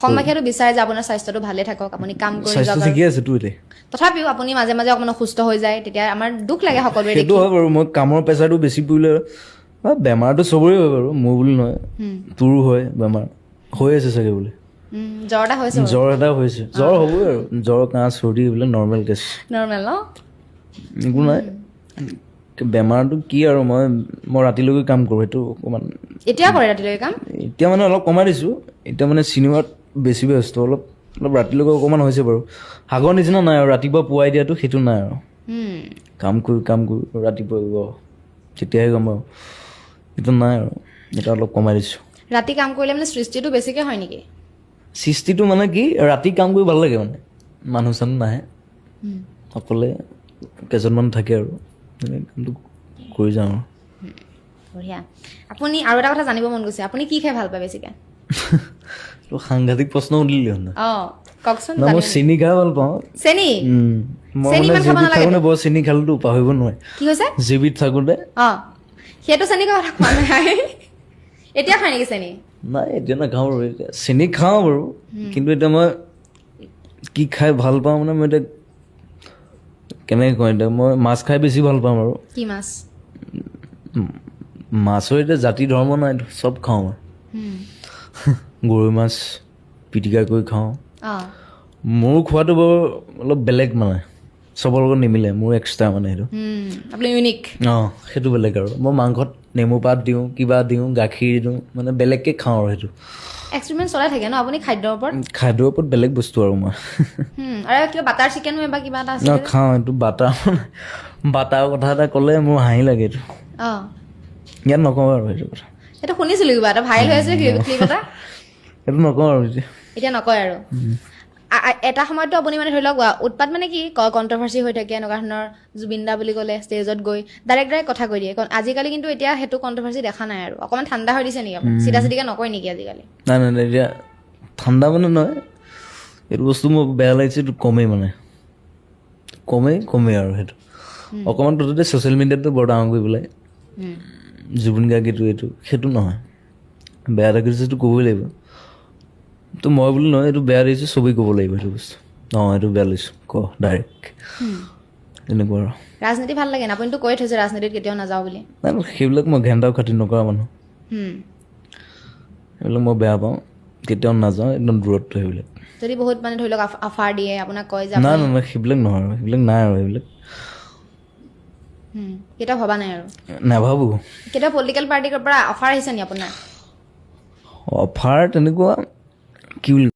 সম্মাখেটো বিচাৰে যে আপোনাৰ স্বাস্থ্যটো ভালে থাকক আপুনি কাম কৰি যাওক স্বাস্থ্য ঠিকে আছে তো এতিয়া তথাপিও আপুনি মাজে মাজে অকমান অসুস্থ হৈ যায় তেতিয়া আমাৰ দুখ লাগে সকলোৰে সেইটো দেখি হয় বাৰু মই কামৰ প্ৰেছাৰটো বেছি পৰিলে বেমাৰটো চবৰে হয় বাৰু মোৰ বুলি নহয় তোৰো হয় বেমাৰ হৈ আছে চাগে বোলে জ্বৰ এটা হৈছে জ্বৰ এটা হৈছে জ্বৰ হ'বই আৰু জ্বৰ কাহ চৰ্দি এইবিলাক নৰ্মেল কেছ নৰ্মেল ন একো নাই বেমাৰটো কি আৰু মই ৰাতিলৈকে কাম কৰোঁ সেইটো অকণমান এতিয়া কৰে ৰাতিলৈকে কাম এতিয়া মানে অলপ কমাই দিছোঁ এতিয়া মানে চিনেমাত বেছি ব্যস্ত অলপ অলপ ৰাতিলৈকে অকণমান হৈছে বাৰু আগৰ নিচিনা নাই আৰু ৰাতিপুৱা পুৱাই দিয়াটো সেইটো নাই আৰু কাম কৰি ৰাতিপুৱা তেতিয়াহে গম পাওঁ সেইটো নাই আৰু এটা অলপ কমাই দিছোঁ ৰাতি কাম কৰিলে মানে সৃষ্টিটো বেছিকে হয় নেকি সৃষ্টিটো মানে কি ৰাতি কাম কৰি ভাল লাগে মানে মানুহ চানুহ নাহে অকলে কেইজনমান থাকে আৰু কামটো কৰি যাওঁ আৰু বঢ়িয়া আপুনি আৰু এটা কথা জানিব মন গৈছে আপুনি কি খাই ভাল পায় বেছিকে তো সাংঘাতিক প্ৰশ্ন সুধিলি না কওকচোন না মই চেনি খাই ভাল পাওঁ চেনি মই চেনি মানে ইমান খাব জেবিত নালাগে থাকোঁতে বৰ চেনি খালেতো পাহৰিব নোৱাৰে কি হৈছে জেবিত থাকোঁতে সেইটো চেনি কথা কোৱা নাই এতিয়া খাই নেকি চেনি নাই এতিয়া নাখাওঁ বাৰু এতিয়া চেনি খাওঁ বাৰু কিন্তু এতিয়া মই কি খাই ভাল পাওঁ মানে মই এতিয়া কেনেকৈ কওঁ এতিয়া মই মাছ খাই বেছি ভাল পাওঁ বাৰু কি মাছ মাছৰ এতিয়া জাতি ধৰ্ম নাই চব খাওঁ মই গৰৈ মাছ পিটিকা কৰি খাওঁ মোৰ খোৱাটো বাৰু অলপ বেলেগ মানে চবৰ লগত নিমিলে মোৰ এক্সট্ৰা মানে সেইটো আপুনি ইউনিক সেইটো বেলেগ আৰু মই মাংসত নেমু পাত দিওঁ কিবা দিওঁ গাখীৰ দিওঁ মানে বেলেগকৈ খাওঁ আৰু সেইটো এক্সপেৰিমেণ্ট চলাই থাকে ন আপুনি খাদ্যৰ ওপৰত খাদ্যৰ ওপৰত বেলেগ বস্তু আৰু মই আৰু কিবা বাটাৰ চিকেন বা কিবা এটা আছে খাওঁ এইটো বাটাৰ কথা এটা ক'লে মোৰ হাঁহি লাগে এইটো ইয়াত নকওঁ আৰু সেইটো কথা সেইটো শুনিছিলোঁ কিবা এটা ভাইৰেল হৈ আছে ক্লিপ এটা সেইটো নকওঁ আৰু এতিয়া নকয় আৰু এটা সময়ততো আপুনি মানে ধৰি লওক উৎপাত মানে কি কণ্ট্ৰভাৰ্চি হৈ থাকে এনেকুৱা ধৰণৰ জুবিন দা বুলি ক'লে ষ্টেজত গৈ ডাইৰেক্ট কথা কৈ দিয়ে আজিকালি কিন্তু এতিয়া সেইটো কণ্ট্ৰভাৰ্চি দেখা নাই আৰু অকণমান ঠাণ্ডা হৈ দিছে নেকি আপুনি চিধা চিধিকে নকয় নেকি আজিকালি নাই এতিয়া ঠাণ্ডা মানে নহয় এইটো বস্তু মোৰ বেয়া লাগিছে এইটো কমেই মানে কমেই আৰু সেইটো অকণমান ততে ছ'চিয়েল মিডিয়াতো বৰ ডাঙৰ কৰি পেলাই জুবিন গাৰ্গীটো এইটো সেইটো নহয় বেয়া লাগিছেতো ক'বই লাগিব তো মই বুলি নহয় এইটো বেয়া লাগিছে চবেই ক'ব লাগিব সেইটো বস্তু এইটো বেয়া লাগিছোঁ ডাইৰেক্ট তেনেকুৱা আৰু ৰাজনীতি ভাল লাগে না আপুনিতো কৈ থৈছে ৰাজনীতিত কেতিয়াও নাযাওঁ বুলি নাই সেইবিলাক মই ঘেণ্টাও খাতি নকৰা মানুহ সেইবিলাক মই বেয়া পাওঁ কেতিয়াও নাযাওঁ একদম দূৰত সেইবিলাক যদি বহুত মানে ধৰি লওক অফাৰ দিয়ে আপোনাক কয় যে নাই সেইবিলাক নহয় আৰু সেইবিলাক নাই আৰু সেইবিলাক কেতিয়াও ভবা নাই আৰু নাভাবোঁ কেতিয়াও পলিটিকেল পাৰ্টিৰ পৰা অফাৰ আহিছে নি আপোনাৰ অফাৰ তেনেকুৱা কি বুলি